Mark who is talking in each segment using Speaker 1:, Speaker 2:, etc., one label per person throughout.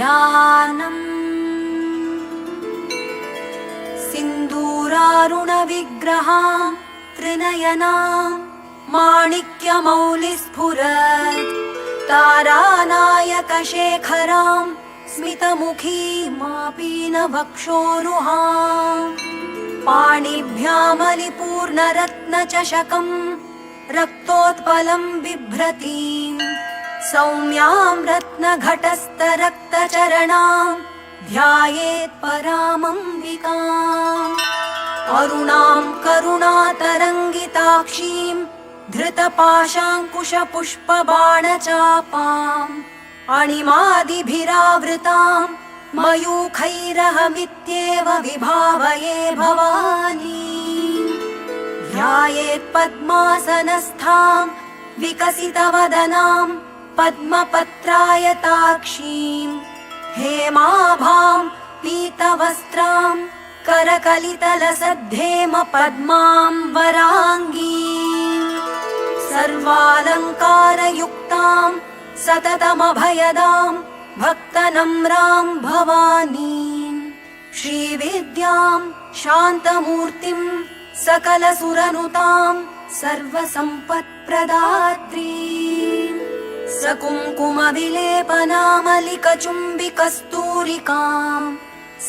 Speaker 1: ध्यानम् सिन्दूरारुणविग्रहां त्रिनयनां माणिक्यमौलिस्फुरत् तारानायकशेखरां स्मितमुखीमापीनवक्षोरुहां पाणिभ्यामलिपूर्णरत्नचषकं रक्तोत्पलं बिभ्रतीं सौम्यां रत्नघटस्थरक्तचरणां ध्यायेत् परामम्बिकाम् अरुणां करुणातरङ्गिताक्षीं धृतपाशाङ्कुशपुष्पबाणचापाम् अणिमादिभिरावृतां मयूखैरहमित्येव विभावये भवानी ध्यायेत् पद्मासनस्थां विकसितवदनां पद्मपत्रायताक्षीं हेमाभां पीतवस्त्रां करकलितलसद्धेम पद्मां वराङ्गीं सर्वालङ्कारयुक्तां सततमभयदां भक्तनम्रां भवानीं श्रीविद्यां शान्तमूर्तिं सकलसुरनुतां सर्वसम्पत्प्रदात्रीं सकुङ्कुमविलेपनामलिकचुम्बिकस्तूरिकां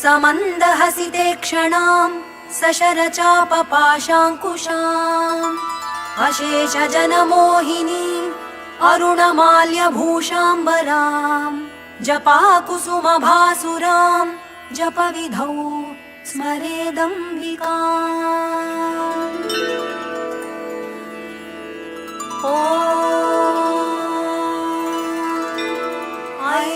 Speaker 1: समन्दहसितेक्षणां सशरचापपाशाङ्कुशाम् अशेषजनमोहिनीम् अरुणमाल्यभूषाम्बरां जपाकुसुमभासुरां जपविधौ स्मरेदम्बिकाम् ॐ ऐं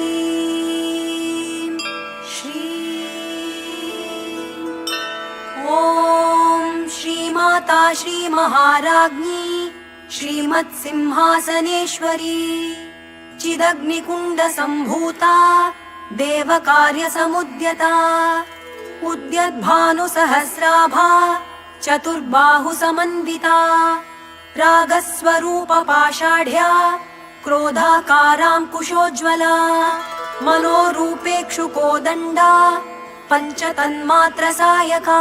Speaker 1: ह्रीं श्रीं ॐ श्रीमाता श्रीमहाराज्ञी श्रीमत्सिंहासनेश्वरी चिदग्निकुण्डसम्भूता देवकार्यसमुद्यता उद्यद्भानुसहस्राभा चतुर्बाहुसमन्विता रागस्वरूपपाषाढ्या क्रोधाकाराङ्कुशोज्ज्वला मनोरूपेक्षुकोदण्डा पञ्चतन्मात्रसायका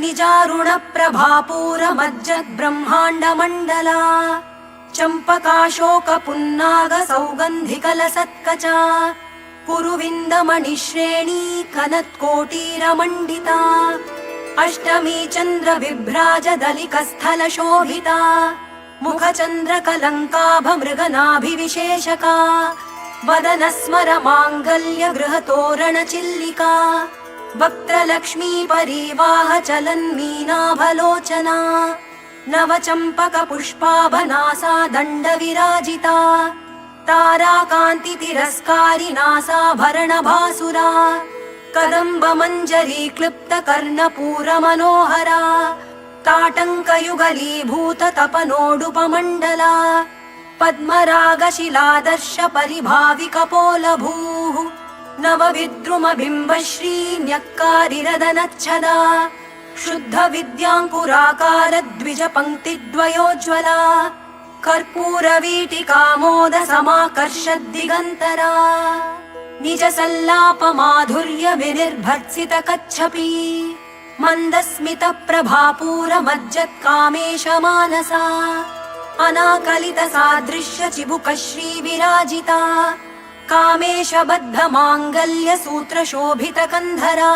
Speaker 1: निजारुणप्रभापूरमज्जद्ब्रह्माण्डमण्डला चम्पकाशोकपुन्नागसौगन्धिकलसत्कचा कुरुविन्दमणिश्रेणी कनत्कोटीरमण्डिता अष्टमी चन्द्रविभ्राजदलिकस्थलशोभिता मुखचन्द्रकलङ्काभमृगनाभिविशेषका वदनस्मरमाङ्गल्यगृहतोरणचिल्लिका वक्त्रलक्ष्मी परिवाहचलन्मीनाभलोचना नवचम्पकपुष्पाभनासा दण्डविराजिता ताराकान्तितिरस्कारिनासाभरणभासुरा कदम्बमञ्जरीक्लृप्तकर्णपूरमनोहरा ताटङ्कयुगलीभूततपनोडुपमण्डला पद्मरागशिलादर्शपरिभाविकपोलभूः नवविद्रुमबिम्बश्रीन्यक्कारिरदनच्छदा शुद्धविद्याङ्कुराकारद्विजपङ्क्तिद्वयोज्ज्वला कर्पूरवीटिकामोदसमाकर्षद्दिगन्तरा निजसल्लापमाधुर्यविनिर्भर्त्सितकच्छपी मन्दस्मितप्रभापूरमज्जत्कामेशमानसा अनाकलितसादृश्यचिबुकश्रीविराजिता कामेशबद्धमाङ्गल्यसूत्रशोभितकन्धरा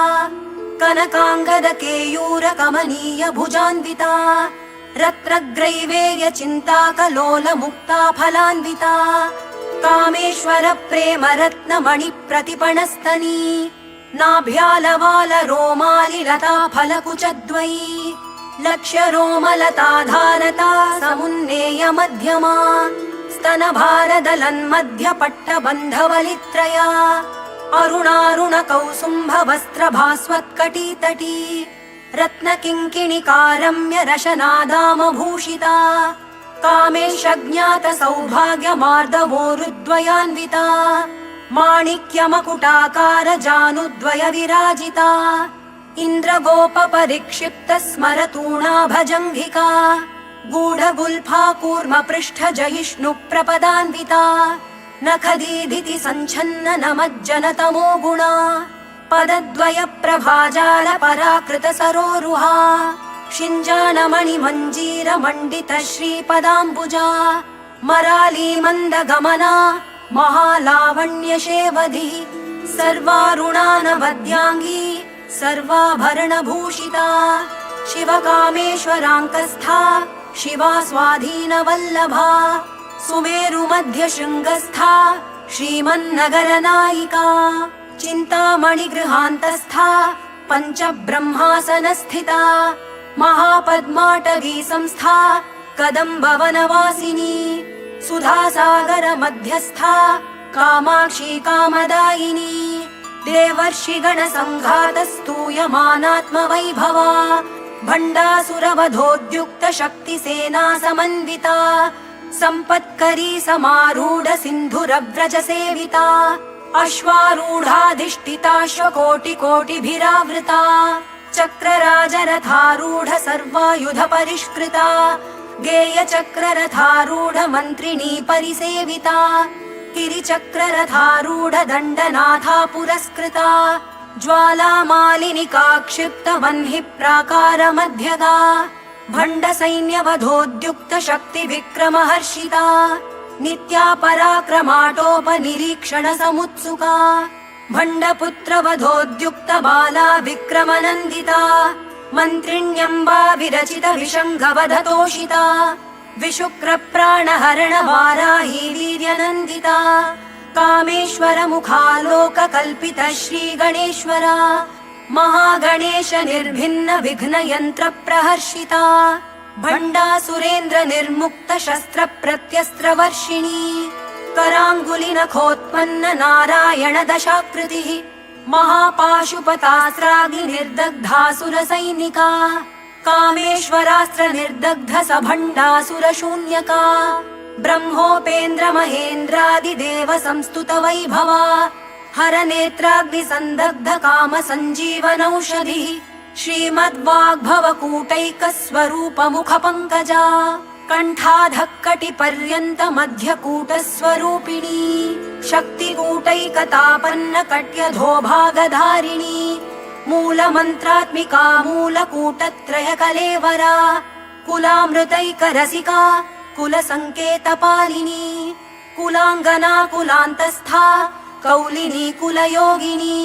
Speaker 1: कनकाङ्गदकेयूरकमनीयभुजान्विता रत्नग्रैवेयचिन्ताकलोलमुक्ता फलान्विता कामेश्वरप्रेमरत्नमणिप्रतिपणस्तनी नाभ्यालवालरोमालिलता फलकुचद्वयी लक्ष्यरोमलताधारता समुन्नेयमध्यमा स्तनभारदलन्मध्यपट्टबन्धवलित्रया अरुणारुणकौसुम्भवस्त्रभास्वत्कटीतटी रत्नकिङ्किणिकारम्यरशनादामभूषिता कामेशज्ञातसौभाग्यमार्दवोरुद्वयान्विता गूढगुल्फा कूर्मपृष्ठजयिष्णुप्रपदान्विता नखदीधिति सञ्छन्न नमज्जनतमो गुणा पदद्वय प्रभाजाल पराकृत सरोरुहा शिञ्जानमणिमञ्जीर मण्डित श्रीपदाम्बुजा मराली मन्दगमना महालावण्यशेवधिः सर्वारुणानवद्याङ्गी सर्वाभरणभूषिता शिवकामेश्वराङ्कस्था शिवा स्वाधीनवल्लभा सुमेरुमध्यशृङ्गस्था श्रीमन्नगरनायिका चिन्तामणिगृहान्तस्था पञ्चब्रह्मासनस्थिता महापद्माटवी संस्था कदम्बवनवासिनी सुधासागर मध्यस्था कामाक्षी कामदायिनी देवर्षिगणसङ्घातस्तूयमानात्मवैभवा भण्डासुरवधोद्युक्त शक्तिसेना समन्विता सम्पत्करी समारूढ सिन्धुरव्रज सेविता अश्वारूढाधिष्ठिताश्वकोटिकोटिभिरावृता चक्रराजरथारूढ सर्वायुध परिष्कृता गेयचक्ररथारूढ मन्त्रिणी परिसेविता गिरिचक्ररथारूढ दण्डनाथा पुरस्कृता ज्वालामालिनिका क्षिप्त वह्नि प्राकार मध्यगा भण्ड सैन्यवधोद्युक्त शक्ति विक्रमहर्षिता नित्या पराक्रमाटोपनिरीक्षण समुत्सुका भण्डपुत्र वधोद्युक्त बाला विक्रमनन्दिता मन्त्रिण्यम्बा विरचित विशङ्गवधतोषिता विशुक्र प्राणहरण वाराही वीर्यनन्दिता कामेश्वर मुखालोक कल्पित श्री गणेश्वरा महागणेश निर्भिन्न विघ्न यन्त्र प्रहर्षिता भण्डासुरेन्द्र निर्मुक्त शस्त्र प्रत्यस्त्र वर्षिणी कराङ्गुलि नखोत्पन्न नारायण दशाकृतिः महापाशुपतास्राग्नि निर्दग्धासुर सैनिका कामेश्वरास्त्र निर्दग्ध सभण्डासुर शून्यका ब्रह्मोपेन्द्र महेन्द्रादिदेव संस्तुत वैभवा हर नेत्राग्नि संदग्ध काम सञ्जीवनौषधिः श्रीमद्वाग्भवकूटैक स्वरूप मुख पंकजा कण्ठाधक्कटि पर्यन्त मध्यकूट स्वरूपिणी शक्तिकूटैकतापन्न कट्यधो भागधारिणी मूलमन्त्रात्मिका मूलकूटत्रय कलेवरा कुलामृतैक रसिका कुलसङ्केतपालिनी कुलाङ्गना कुलान्तस्था कौलिनी कुलयोगिनी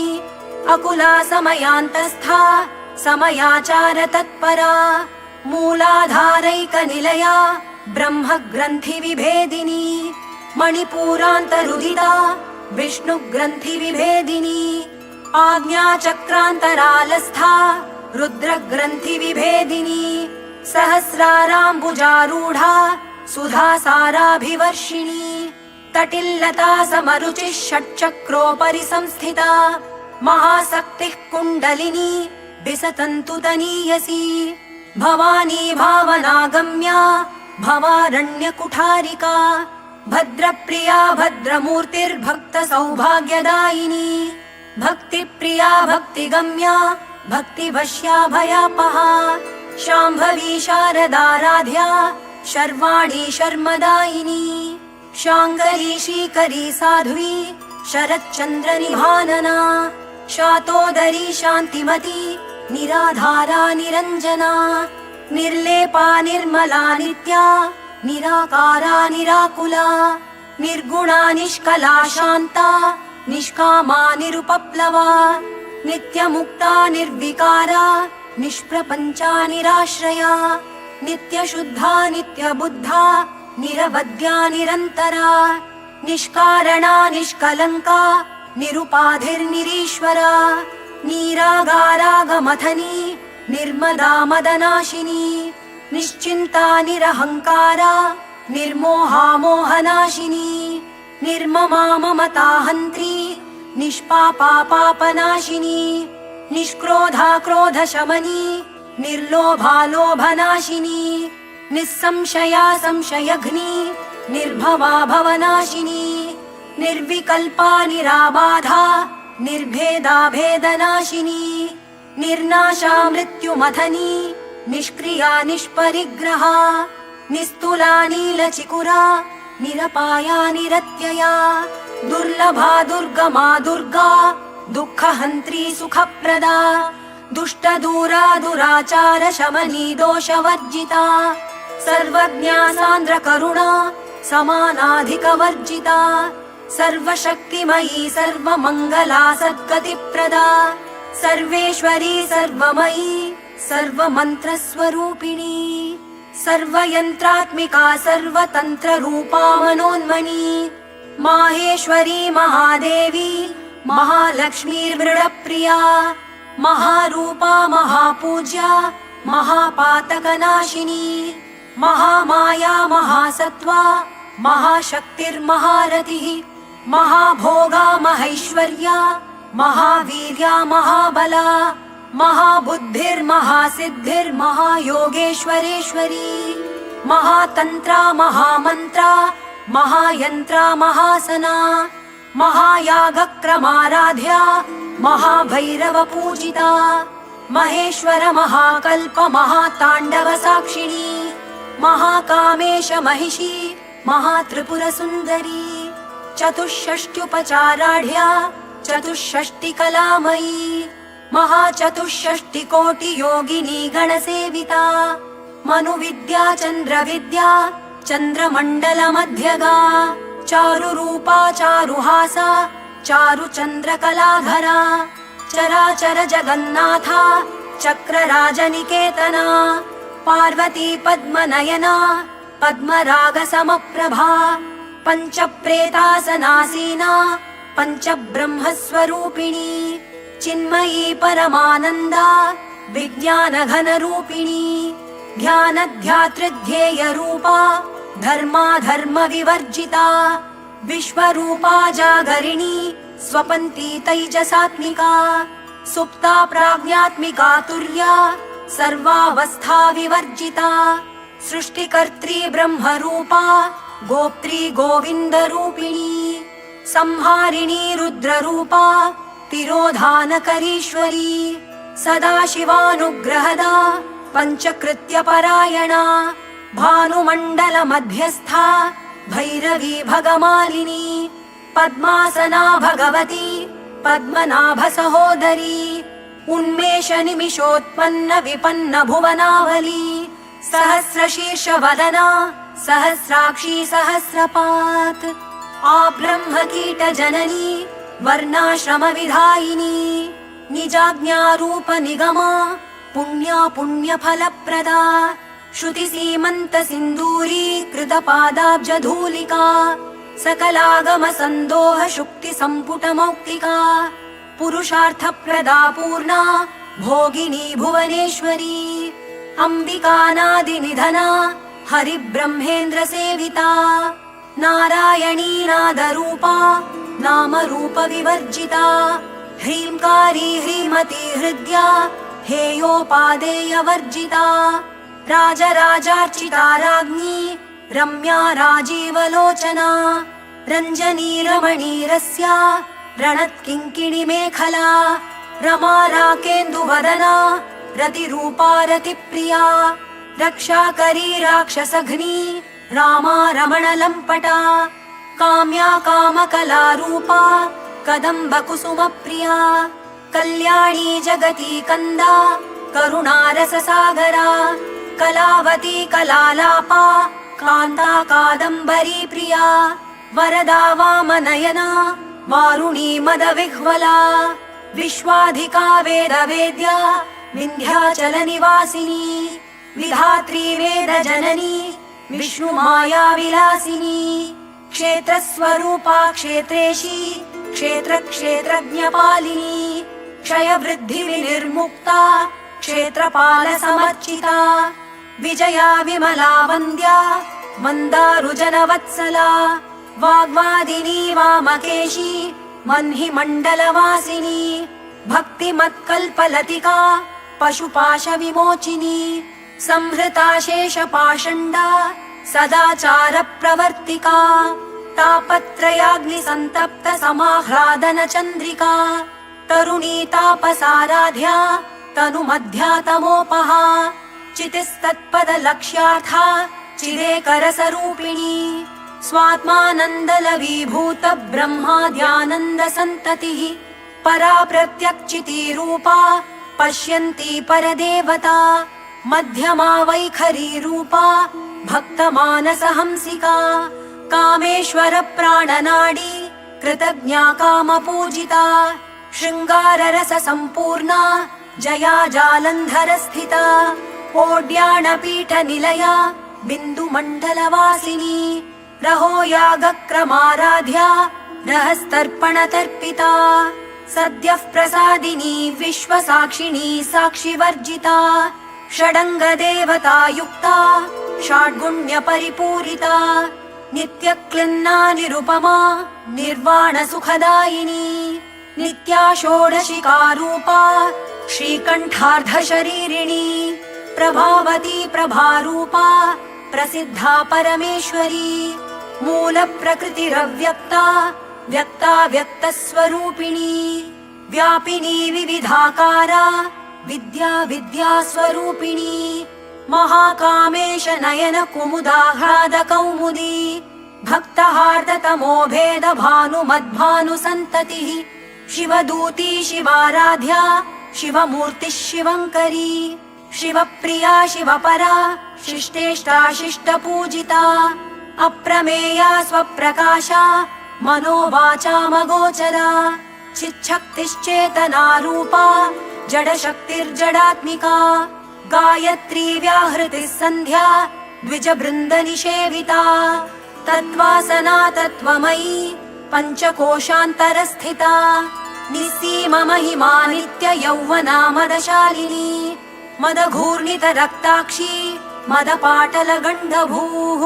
Speaker 1: अकुला समयान्तस्था समयाचार तत्परा मूलाधारैक निलया ब्रह्मग्रन्थि विभेदिनी मणिपूरान्तरुदिता विष्णुग्रन्थि विभेदिनी आज्ञाचक्रान्तरालस्था रुद्रग्रन्थि विभेदिनी सहस्राराम्बुजारूढा सुधासाराभिवर्षिणी तटिल्लता समरुचिः षट्चक्रोपरि संस्थिता महाशक्तिः कुण्डलिनी विसतन्तुतनीयसी भवानी भावनागम्या भवारण्यकुठारिका भद्रप्रिया भद्रमूर्तिर्भक्त सौभाग्यदायिनी भक्तिप्रिया भक्तिगम्या भक्तिवश्या भयापहा शाम्भवी शारदाराध्या शर्वाणी शर्मदायिनी शाङ्करी श्रीकरी साध्वी शरच्चन्द्र निभानना शातोदरी शान्तिमती निराधारा निरञ्जना निर्लेपा निर्मला नित्या निराकारा निराकुला निर्गुणा निष्कला शान्ता निष्कामा निरुपप्लवा नित्यमुक्ता निर्विकारा निष्प्रपञ्चा निराश्रया नित्यशुद्धा नित्यबुद्धा निरवद्या निरन्तरा निष्कारणा निष्कलङ्का निरुपाधिर्निरीश्वरा नीरागारागमथनी निर्मदा मदनाशिनी निश्चिन्ता निरहङ्कारा निर्मोहा मोहनाशिनी निर्ममा ममताहन्त्री निष्पापा पापनाशिनी निष्क्रोधा क्रोधशमनी निर्लोभा लोभनाशिनी निस्संशया संशयघ्नी निर्भवा भवनाशिनी निर्विकल्पा निराबाधा निर्भेदा भेदनाशिनी निर्नाशा मृत्युमथनी निष्क्रिया निष्परिग्रहा निस्तुला नीलचिकुरा निरपाया निरत्यया दुर्लभा दुर्गमा दुर्गा दुःखहन्त्री सुखप्रदा दुष्टदूरा दुराचार शमनी दोषवर्जिता सर्वज्ञा सान्द्र करुणा समानाधिकवर्जिता सर्वशक्तिमयी सर्वमङ्गला सद्गतिप्रदा सर्वेश्वरी सर्वमयी सर्वमन्त्रस्वरूपिणी सर्वयन्त्रात्मिका सर्वतन्त्ररूपा मनोन्मनी माहेश्वरी महादेवी महालक्ष्मीर्मृडप्रिया महारूपा महापूज्या महापातकनाशिनी महामाया महासत्त्वा महाशक्तिर्महारतिः महाभोगा महैश्वर्या महावीर्या महाबला महाबुद्धिर्महासिद्धिर्महायोगेश्वरेश्वरी महातन्त्रा महामन्त्रा महायन्त्रा महासना महायागक्रमाराध्या महाभैरवपूजिता महेश्वर महाकल्प महाताण्डव साक्षिणी महाकामेश महिषी महात्रिपुरसुन्दरी चतुष्षष्ट्युपचाराढ्या चतुष्षष्टिकलामयी महाचतुष्षष्टिकोटियोगिनी गणसेविता मनुविद्या चन्द्रविद्या चन्द्रमण्डलमध्यगा चारुरूपा चारुहासा चारुचन्द्रकलाधरा चराचर जगन्नाथा चक्रराजनिकेतना पार्वती पद्मनयना पद्मरागसमप्रभा पञ्चप्रेतासनासीना पञ्चब्रह्मस्वरूपिणी चिन्मयी परमानन्दा विज्ञानघनरूपिणी ध्यानध्यातृध्येयरूपा धर्माधर्मविवर्जिता विश्वरूपा जागरिणी स्वपन्ती तैजसात्मिका सुप्ता प्राज्ञात्मिका तुर्या सर्वावस्था विवर्जिता सृष्टिकर्त्री ब्रह्मरूपा गोप्त्री गोविन्दरूपिणी संहारिणी रुद्ररूपा तिरोधानकरीश्वरी सदाशिवानुग्रहदा पञ्चकृत्यपरायणा भानुमण्डलमध्यस्था भैरवी भगमालिनी पद्मासना भगवती पद्मनाभसहोदरी उन्मेषनिमिषोत्पन्न विपन्न भुवनावली सहस्रशीर्षवदना सहस्राक्षी सहस्रपात् आब्रह्मकीटजननी वर्णाश्रमविधायिनी निजाज्ञारूप निगमा पुण्या पुण्यफलप्रदा श्रुतिसीमन्तसिन्दूरी कृतपादाब्जधूलिका सकलागमसन्दोह शुक्तिसम्पुटमौक्तिका पुरुषार्थप्रदा पूर्णा भोगिनी भुवनेश्वरी अम्बिकानादिनिधना हरिब्रह्मेन्द्रसेविता नारायणी नादरूपा नामरूपविवर्जिता ह्रीङ्कारी ह्रीमती हृद्या हेयोपादेयवर्जिता राजराजार्चिता राज्ञी रम्या राजीवलोचना रञ्जनी रमणीरस्या रणत्किङ्किणी मेखला रमा राकेन्दुवदना रतिरूपा रतिप्रिया रक्षाकरी राक्षसघ्नी रामा रमणलम्पटा काम्या कामकलारूपा कदम्बकुसुमप्रिया कल्याणी जगती कन्दा करुणारससागरा कलावती कलालापा कान्ता कादम्बरी प्रिया वरदा वामनयना वारुणी मदविह्वला विश्वाधिका वेदवेद्या विन्ध्याचलनिवासिनी विधात्री वेदजननी विष्णुमाया विलासिनी क्षेत्रस्वरूपा क्षेत्रेशी क्षेत्रक्षेत्रज्ञपालिनी क्षयवृद्धिविनिर्मुक्ता क्षेत्रपालसमर्चिता विजया विमला वन्द्या मन्दारुजनवत्सला वाग्वादिनी वामकेशी मह्नि मण्डलवासिनी भक्तिमत्कल्पलतिका पशुपाशविमोचिनी संहृता शेषपाषण्डा सदाचारप्रवर्तिका तापत्रयाग्निसन्तप्त समाह्लादन चन्द्रिका तरुणी तापसाराध्या तनुमध्या तमोपहा चितिस्तत्पदलक्ष्यार्था चिदेकरसरूपिणी स्वात्मानन्दलवीभूत ब्रह्माद्यानन्दसन्ततिः परा प्रत्यक्चितिरूपा पश्यन्ती परदेवता मध्यमा वैखरी रूपा भक्तमानसहंसिका कामेश्वर प्राणनाडी कृतज्ञा कामपूजिता शृङ्गाररस सम्पूर्णा जया जालन्धर स्थिता ओड्याणपीठ निलया बिन्दुमण्डलवासिनी रहो यागक्रमाराध्या रहस्तर्पणतर्पिता सद्यः प्रसादिनी विश्वसाक्षिणी साक्षिवर्जिता षडङ्गदेवता युक्ता षड्गुण्यपरिपूरिता नित्यक्लिन्ना निरुपमा निर्वाणसुखदायिनी नित्या षोडशिकारूपा श्रीकण्ठार्धशरीरिणी प्रभावती प्रभारूपा प्रसिद्धा परमेश्वरी मूलप्रकृतिरव्यक्ता व्यक्ता व्यक्तस्वरूपिणी व्यापिनी विविधाकारा विद्या विद्यास्वरूपिणी महाकामेश नयन कुमुदाह्लाद कौमुदी भक्तहार्दतमो भेद भानुमद्भानुसन्ततिः शिवदूती शिवाराध्या शिवमूर्तिः शिवङ्करी शिवप्रिया शिवपरा शिष्टेष्टा शिष्टपूजिता अप्रमेया स्वप्रकाशा मनोवाचामगोचरा चिच्छक्तिश्चेतना रूपा जडशक्तिर्जडात्मिका गायत्री व्याहृतिः सन्ध्या द्विजबृन्दनिषेविता तत्त्वासना तत्त्वमयी पञ्चकोशान्तरस्थिता निस्सीममहिमा नित्ययौवना मदशालिनी मदघूर्णितरक्ताक्षी मदपाटलगण्डभूः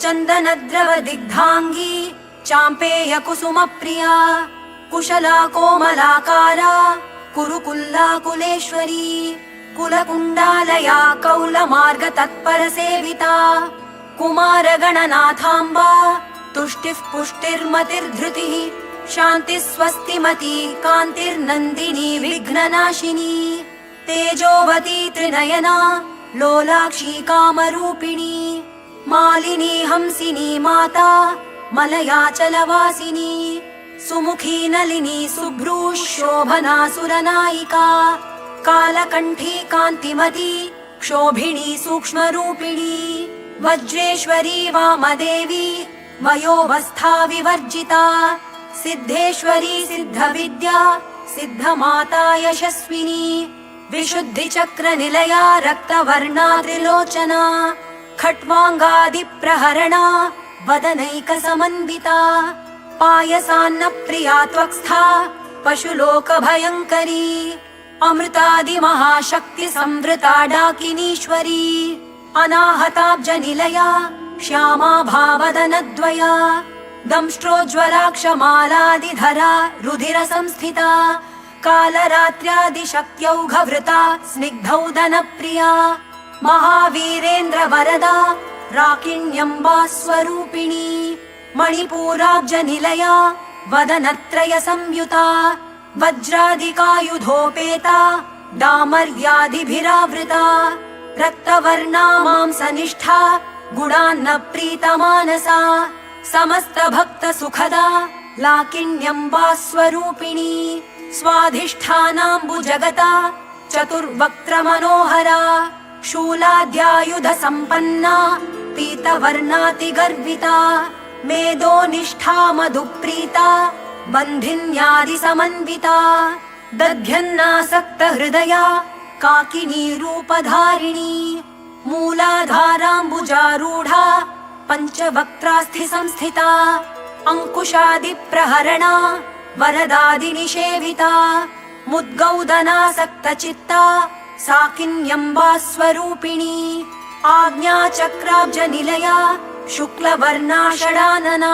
Speaker 1: चन्दनद्रवदिग्धाङ्गी चाम्पेयकुसुमप्रिया कुशला कोमलाकारा कुरुकुल्लाकुलेश्वरी कुलकुण्डालया कौलमार्गतत्परसेविता कुमारगणनाथाम्बा तुष्टिः पुष्टिर्मतिर्धृतिः शान्तिः स्वस्तिमती कान्तिर्नन्दिनी विघ्ननाशिनी तेजोवती त्रिनयना लोलाक्षी कामरूपिणी मालिनी हंसिनी माता मलयाचलवासिनी सुमुखी नलिनी सुभ्रू शोभना सुरनायिका कालकण्ठी कान्तिमती क्षोभिणी सूक्ष्मरूपिणी वज्रेश्वरी वामदेवी वयोवस्था विवर्जिता सिद्धेश्वरी सिद्धविद्या सिद्धमाता यशस्विनी विशुद्धिचक्रनिलया रक्तवर्णा त्रिलोचना खट्वाङ्गादिप्रहरणा वदनैकसमन्विता पायसान्नप्रिया त्वक्स्था पशुलोकभयङ्करी अमृतादिमहाशक्तिसंवृता डाकिनीश्वरी अनाहताब्जनिलया श्यामा भावदनद्वया दंष्ट्रोज्ज्वलाक्षमालादिधरा रुधिरसंस्थिता कालरात्र्यादिशक्त्यौघवृता स्निग्धौदनप्रिया महावीरेन्द्रवरदा राकिण्यम्बा स्वरूपिणी मणिपूराब्जनिलया वदनत्रयसंयुता वज्रादिकायुधोपेता डामर्यादिभिरावृता रक्तवर्णा मांसनिष्ठा गुणान्नप्रीतमानसा समस्तभक्तसुखदा लाकिण्यम्बा स्वरूपिणी स्वाधिष्ठानाम्बुजगता चतुर्वक्त्रमनोहरा शूलाद्यायुधसम्पन्ना पीतवर्णातिगर्विता मेदोनिष्ठा मधुप्रीता बन्धिन्यादिसमन्विता दध्यन्नासक्तहृदया काकिनी रूपधारिणी मूलाधाराम्बुजारूढा पञ्चवक्त्रास्थिसंस्थिता अङ्कुशादिप्रहरणा वरदादिनिषेविता मुद्गौदनासक्तचित्ता साकिन्यम्बा स्वरूपिणी आज्ञाचक्राब्जनिलया शुक्लवर्णा षडानना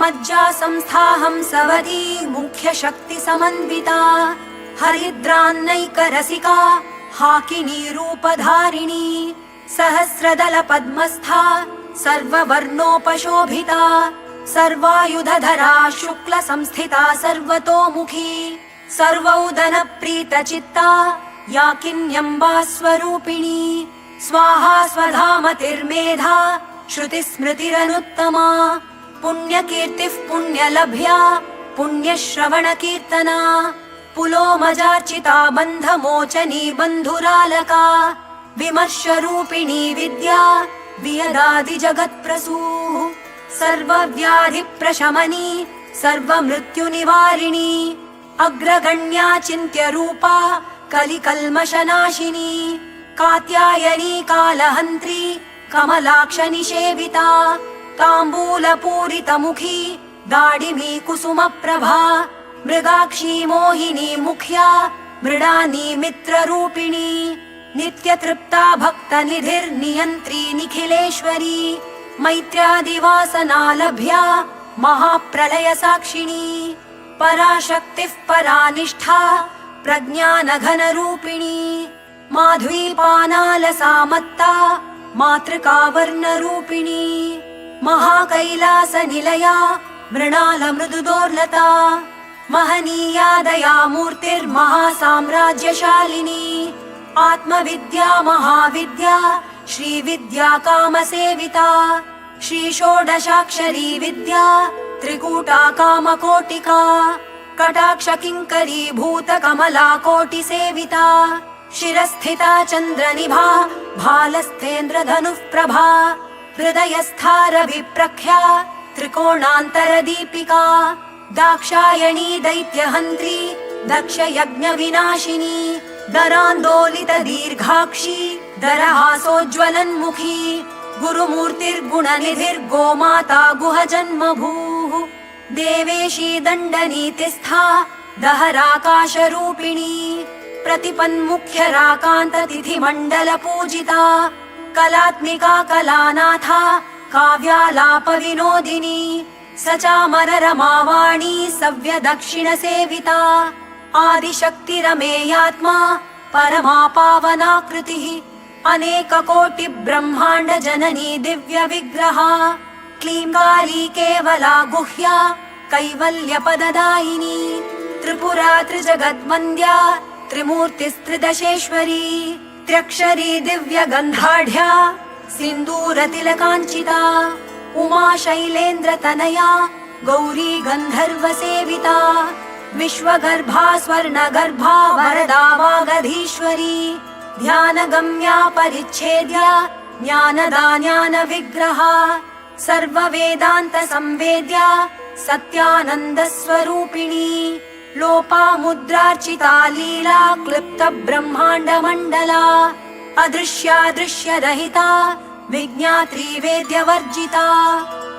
Speaker 1: मज्जा संस्था हंसवती मुख्यशक्तिसमन्विता हरिद्रान्नैकरसिका हाकिनी रूपधारिणी सहस्रदलपद्मस्था सर्ववर्णोपशोभिता सर्वायुधधरा शुक्लसंस्थिता सर्वतोमुखी सर्वौदनप्रीतचित्ता याकिन्यम्बा स्वरूपिणी स्वाहा स्वधामतिर्मेधा श्रुतिस्मृतिरनुत्तमा पुण्यकीर्तिः पुण्यलभ्या पुण्यश्रवणकीर्तना पुलोमजार्चिता बन्धमोचनी बन्धुरालका विमर्शरूपिणी विद्या वियदादिजगत्प्रसूः सर्वव्याधिप्रशमनी सर्वमृत्युनिवारिणी अग्रगण्या चिन्त्यरूपा कलिकल्मषनाशिनी कात्यायनी कालहन्त्री कमलाक्षनिषेविता ताम्बूलपूरितमुखी दाडिमी कुसुमप्रभा मृगाक्षी मोहिनी मुख्या मृडानी मित्ररूपिणी नित्यतृप्ता भक्तनिधिर्नियन्त्री निखिलेश्वरी मैत्र्यादिवासनालभ्या महाप्रलयसाक्षिणी पराशक्तिः परानिष्ठा प्रज्ञानघनरूपिणी माध्वीपानालसामत्ता मातृकावर्णरूपिणी महाकैलासनिलया मृणालमृदुदोर्लता महनीया दयामूर्तिर्महासाम्राज्यशालिनी आत्मविद्या महाविद्या श्रीविद्या कामसेविता श्रीषोडशाक्षरी विद्या त्रिकूटा कामकोटिका कटाक्षकिङ्करी भूतकमला कोटिसेविता शिरस्थिता चन्द्रनिभा भालस्थेन्द्रधनुः प्रभा हृदयस्थारविप्रख्या त्रिकोणान्तरदीपिका दाक्षायणी दैत्यहन्त्री दक्षयज्ञविनाशिनी दरान्दोलितदीर्घाक्षी दरहासोज्ज्वलन्मुखी गुरुमूर्तिर्गुणनिधिर्गोमाता गुहजन्मभूः देवेशी दण्डनीतिस्था दहराकाशरूपिणी प्रतिपन्मुख्यराकान्ततिथिमण्डलपूजिता कलात्मिका कलानाथा काव्यालापविनोदिनी सचामररमावाणी सव्यदक्षिणसेविता आदिशक्तिरमेयात्मा परमा पावनाकृतिः अनेककोटिब्रह्माण्डजननी दिव्यविग्रहा क्लीङ्काली केवला गुह्या कैवल्यपददायिनी त्रिपुरा त्रिजगद्वन्द्या त्रिमूर्तिस्त्रिदशेश्वरी त्र्यक्षरी दिव्यगन्धाढ्या सिन्दूरतिलकाञ्चिता उमा शैलेन्द्रतनया गौरी गन्धर्वसेविता विश्वगर्भा स्वर्णगर्भा वरदा वागधीश्वरी ध्यानगम्या परिच्छेद्या ज्ञानदा ज्ञानविग्रहा सर्ववेदान्तसंवेद्या सत्यानन्दस्वरूपिणी लोपामुद्रार्चिता लीला क्लिप्तब्रह्माण्डमण्डला अदृश्यादृश्यरहिता विज्ञात्री वेद्यवर्जिता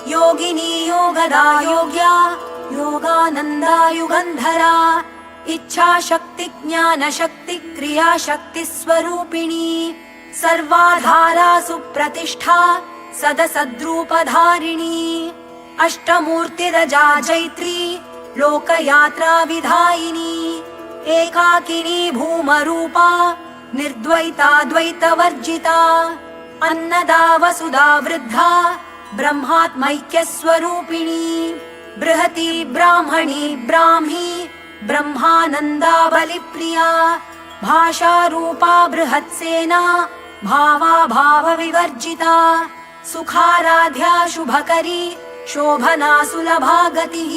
Speaker 1: योगिनी योगदा योग्या योगानन्दा युगन्धरा इच्छाशक्ति ज्ञानशक्ति क्रियाशक्ति स्वरूपिणी सर्वाधारा सुप्रतिष्ठा सदसद्रूपधारिणी अष्टमूर्तिरजा जैत्री लोकयात्रा विधायिनी एकाकिनी भूमरूपा निर्द्वैता द्वैतवर्जिता अन्नदा वसुधा वृद्धा ब्रह्मात्मैक्यस्वरूपिणी बृहती ब्राह्मणी ब्राह्मी ब्रह्मानन्दा बलिप्रिया भाषारूपा बृहत्सेना भावा भावविवर्जिता सुखाराध्या शुभकरी शोभना सुलभा गतिः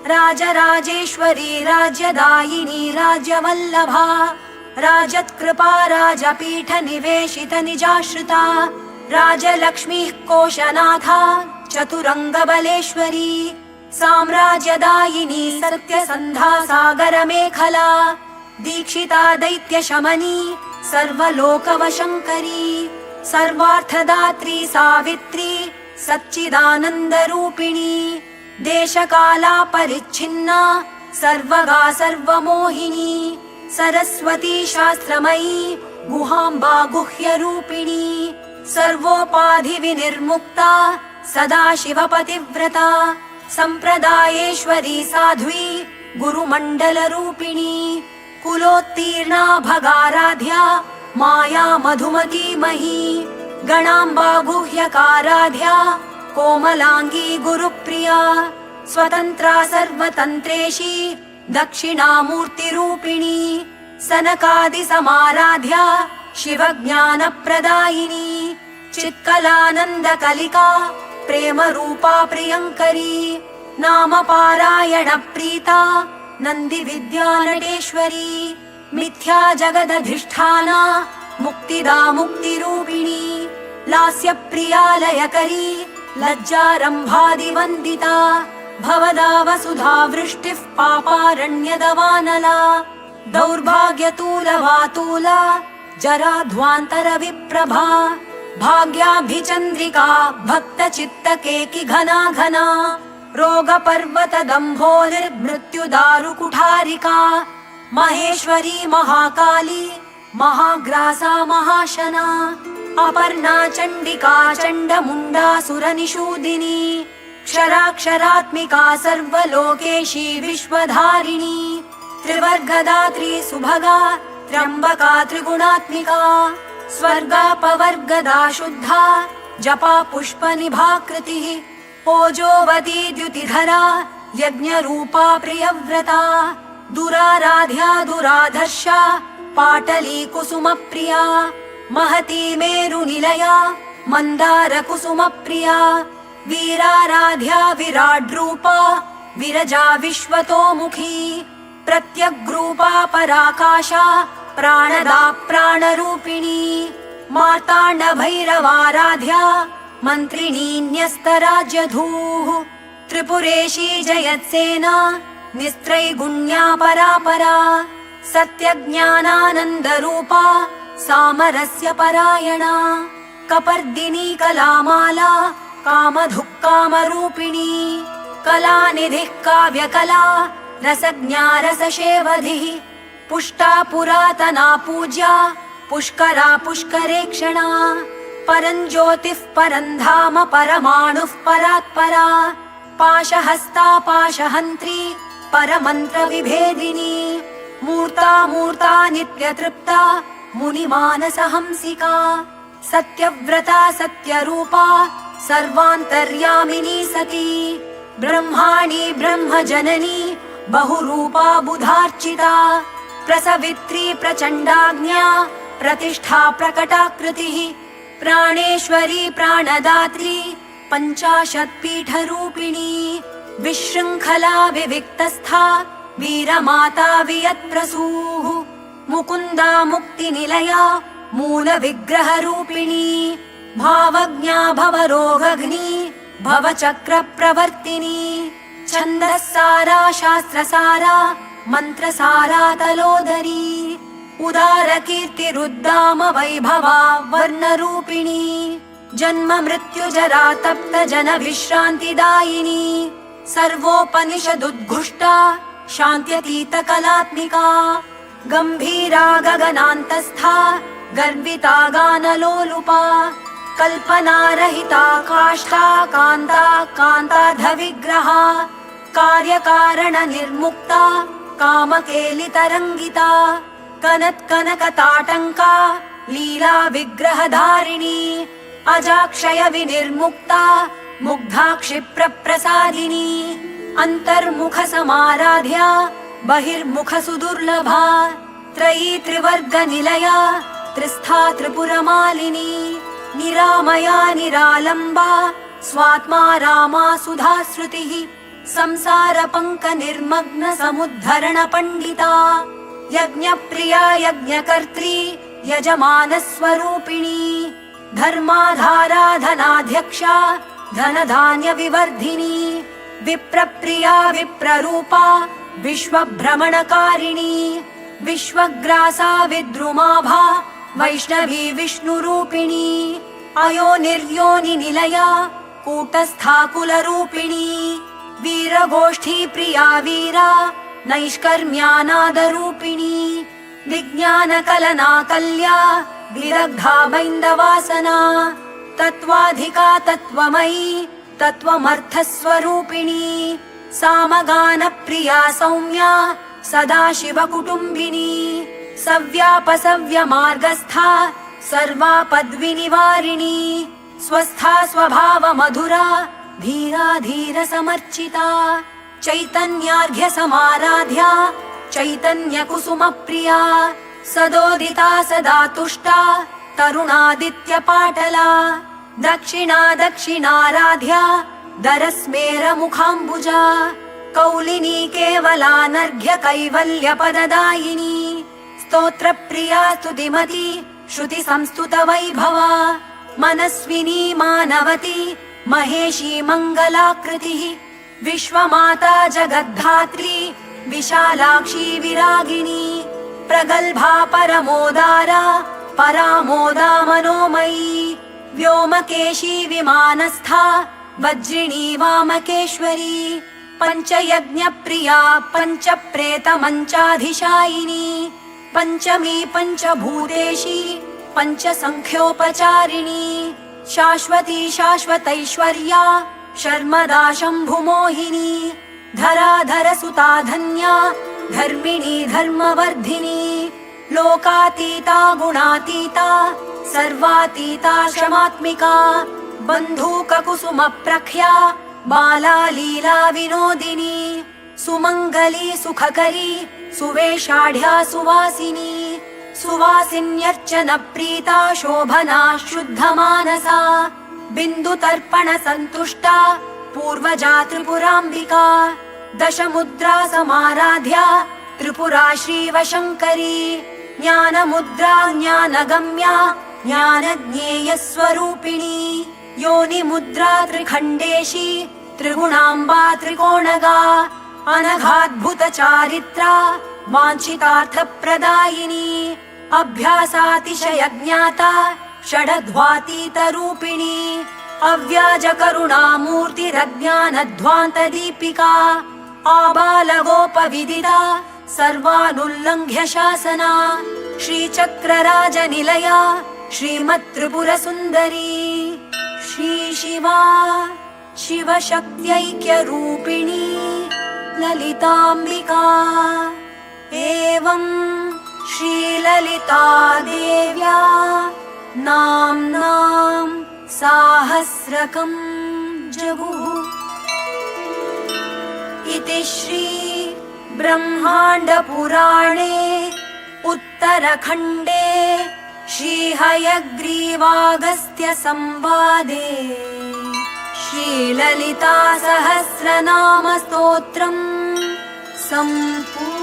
Speaker 1: राजराजेश्वरी राज्यदायिनी राज्यवल्लभा राजत्कृपा राजपीठ निवेशित निजाश्रिता राजलक्ष्मीः कोशनाथा चतुरङ्गबलेश्वरी साम्राज्यदायिनी सत्यसन्धा सागरमेखला दीक्षिता दैत्यशमनी सर्वलोकवशङ्करी सर्वार्थदात्री सावित्री सच्चिदानन्दरूपिणी देशकाला परिच्छिन्ना सर्वगा सर्वमोहिनी सरस्वती शास्त्रमयी गुहाम्बा गुह्यरूपिणी सर्वोपाधिविनिर्मुक्ता सदाशिवपतिव्रता सम्प्रदायेश्वरी साध्वी गुरुमण्डलरूपिणी कुलोत्तीर्णा भगाराध्या माया मधुमती मही गणाम्बा गुह्यकाराध्या कोमलांगी गुरुप्रिया स्वतन्त्रा सर्वतन्त्रेशी दक्षिणामूर्तिरूपिणी सनकादिसमाराध्या शिवज्ञानप्रदायिनी चित्कलानन्दकलिका प्रेमरूपा प्रियङ्करी नाम पारायण प्रीता नन्दिविद्यानटेश्वरी मिथ्या जगदधिष्ठाना मुक्तिदा मुक्तिरूपिणी लास्यप्रिया लयकरी लज्जारम्भादिवन्दिता भवदा वसुधा वृष्टिः पापारण्यदवानला दौर्भाग्यतूलवातूला जराध्वान्तरविप्रभा भाग्याभिचन्द्रिका भक्तचित्तकेकि घना घना रोगपर्वतदम्भोलिर्मृत्युदारुकुठारिका महेश्वरी महाकाली महाग्रासा महाशना अपर्णा चण्डिका चण्डमुण्डासुरनिषूदिनी क्षराक्षरात्मिका सर्वलोकेशी विश्वधारिणी त्रिवर्गदात्री सुभगा त्र्यम्बका त्रिगुणात्मिका स्वर्गापवर्गदा शुद्धा जपा पुष्पनिभाकृतिः ओजोवती द्युतिधरा यज्ञरूपा प्रियव्रता दुराराध्या दुराधर्षा पाटली कुसुमप्रिया महती मेरुनिलया मन्दारकुसुमप्रिया वीराराध्या विराड्रूपा विरजा विश्वतोमुखी प्रत्यग्रूपा पराकाशा प्राणदा प्राणरूपिणी मार्ताण्डभैरवाराध्या मन्त्रिणी न्यस्तराज्यधूः त्रिपुरेशी जयत्सेना निस्त्रैगुण्या परापरा सत्यज्ञानानन्दरूपा सामरस्य परायणा कपर्दिनी कलामाला कामधुक्कामरूपिणी कलानिधिः काव्यकला रसज्ञा रसशेवधिः पुष्टा पुरातना पूज्या पुष्करा पुष्करेक्षणा परञ्ज्योतिः परन्धाम परमाणुः परात्परा पाशहस्ता पाशहन्त्री परमन्त्रविभेदिनी मूर्ता मूर्ता नित्यतृप्ता मुनिमानसहंसिका सत्यव्रता सत्यरूपा सर्वान्तर्यामिनी सती ब्रह्माणि ब्रह्मजननी बहुरूपा बुधार्चिता प्रसवित्री प्रचण्डाज्ञा प्रतिष्ठा प्रकटाकृतिः प्राणेश्वरी प्राणदात्री पञ्चाशत्पीठरूपिणी विशृङ्खला विविक्तस्था वीरमाता वियत्प्रसूः मुकुन्दा मुक्तिनिलया मूलविग्रहरूपिणी भावज्ञा भवरोगग्नी भवचक्रप्रवर्तिनी छन्दस्सारा शास्त्रसारा मन्त्रसारा तलोदरी उदारकीर्तिरुद्दाम वैभवा वर्णरूपिणी जन्म मृत्युजरा तप्त जनविश्रान्तिदायिनी सर्वोपनिषदुद्घुष्टा शान्त्यतीतकलात्मिका गम्भीरा गगनान्तस्था गर्विता गानलोलुपा कल्पनारहिता काष्ठा कान्ता कान्तार्धविग्रहा कार्यकारणनिर्मुक्ता कामकेलितरङ्गिता कनत्कनकताटङ्का लीला विग्रहधारिणी अजाक्षय विनिर्मुक्ता मुग्धा क्षिप्रप्रसादिनी अन्तर्मुख समाराध्या बहिर्मुख सुदुर्लभा त्रयी त्रिवर्गनिलया त्रिस्था त्रिपुरमालिनी निरामया निरालम्बा स्वात्मा रामा सुधाश्रुतिः संसारपङ्कनिर्मग्न समुद्धरण पण्डिता यज्ञप्रिया यज्ञकर्त्री यजमानस्वरूपिणी धर्माधारा धनाध्यक्षा धनधान्यविवर्धिनी विप्रप्रिया विप्ररूपा विश्वभ्रमणकारिणी विश्वग्रासा विद्रुमाभा वैष्णवी विष्णुरूपिणी अयोनिर्योनिनिलया कूटस्था कुलरूपिणी वीरगोष्ठी प्रिया वीरा नैष्कर्म्यानादरूपिणी विज्ञानकलना कल्या विरग्धा बैन्दवासना तत्त्वाधिका तत्त्वमयी तत्त्वमर्थस्वरूपिणी सामगानप्रिया सौम्या सदाशिवकुटुम्बिनी सव्यापसव्यमार्गस्था सर्वापद्विनिवारिणी स्वस्था स्वभावमधुरा धीरा धीरसमर्चिता चैतन्यार्घ्यसमाराध्या चैतन्यकुसुमप्रिया सदोदिता सदा तुष्टा तरुणादित्यपाटला दक्षिणा दक्षिणाराध्या दरस्मेरमुखाम्बुजा कौलिनी केवलानर्घ्य कैवल्यपददायिनी स्तोत्रप्रिया स्तुतिमती श्रुति संस्तुत वैभवा मनस्विनी मानवती महेशी मङ्गलाकृतिः विश्वमाता जगद्धात्री विशालाक्षी विरागिणी प्रगल्भा परमोदारा परामोदा मनोमयी व्योमकेशी विमानस्था वज्रिणी वामकेश्वरी पञ्चयज्ञप्रिया पञ्चप्रेतमञ्चाधिशायिनी पञ्चमी पञ्चभूतेशी पञ्चसङ्ख्योपचारिणी शाश्वती शाश्वतैश्वर्या शर्मदा शम्भुमोहिनी धराधरसुता धन्या धर्मिणी धर्मवर्धिनी लोकातीता गुणातीता सर्वातीता क्षमात्मिका बन्धूककुसुमप्रख्या बाला लीला विनोदिनी सुमङ्गली सुखकरी सुवेशाढ्या सुवासिनी सुवासिन्यर्चन प्रीता शोभना शुद्धमानसा बिन्दुतर्पण सन्तुष्टा पूर्वजा त्रिपुराम्बिका दशमुद्रा समाराध्या त्रिपुरा श्रीवशङ्करी ज्ञानमुद्रा ज्ञानगम्या ज्ञानज्ञेयस्वरूपिणी योनिमुद्रा त्रिखण्डेशी त्रिगुणाम्बा त्रिकोणगा अनघाद्भुतचारित्रा वाञ्छितार्थप्रदायिनी अभ्यासातिशयज्ञाता षडध्वातीतरूपिणी अव्याजकरुणामूर्तिरज्ञानध्वान्तदीपिका आबालगोपविदिता सर्वानुल्लङ्घ्य शासना श्रीचक्रराजनिलया श्रीमत्त्रिपुरसुन्दरी श्रीशिवा शिवशक्त्यैक्यरूपिणी ललिताम्बिका एवं श्रीललिता देव्या नाम्नां साहस्रकं जगुः इति श्री ब्रह्माण्डपुराणे उत्तरखण्डे श्रीहयग्रीवागस्त्य संवादे श्रीललिता सहस्रनाम स्तोत्रम् सम्पूर्णम्।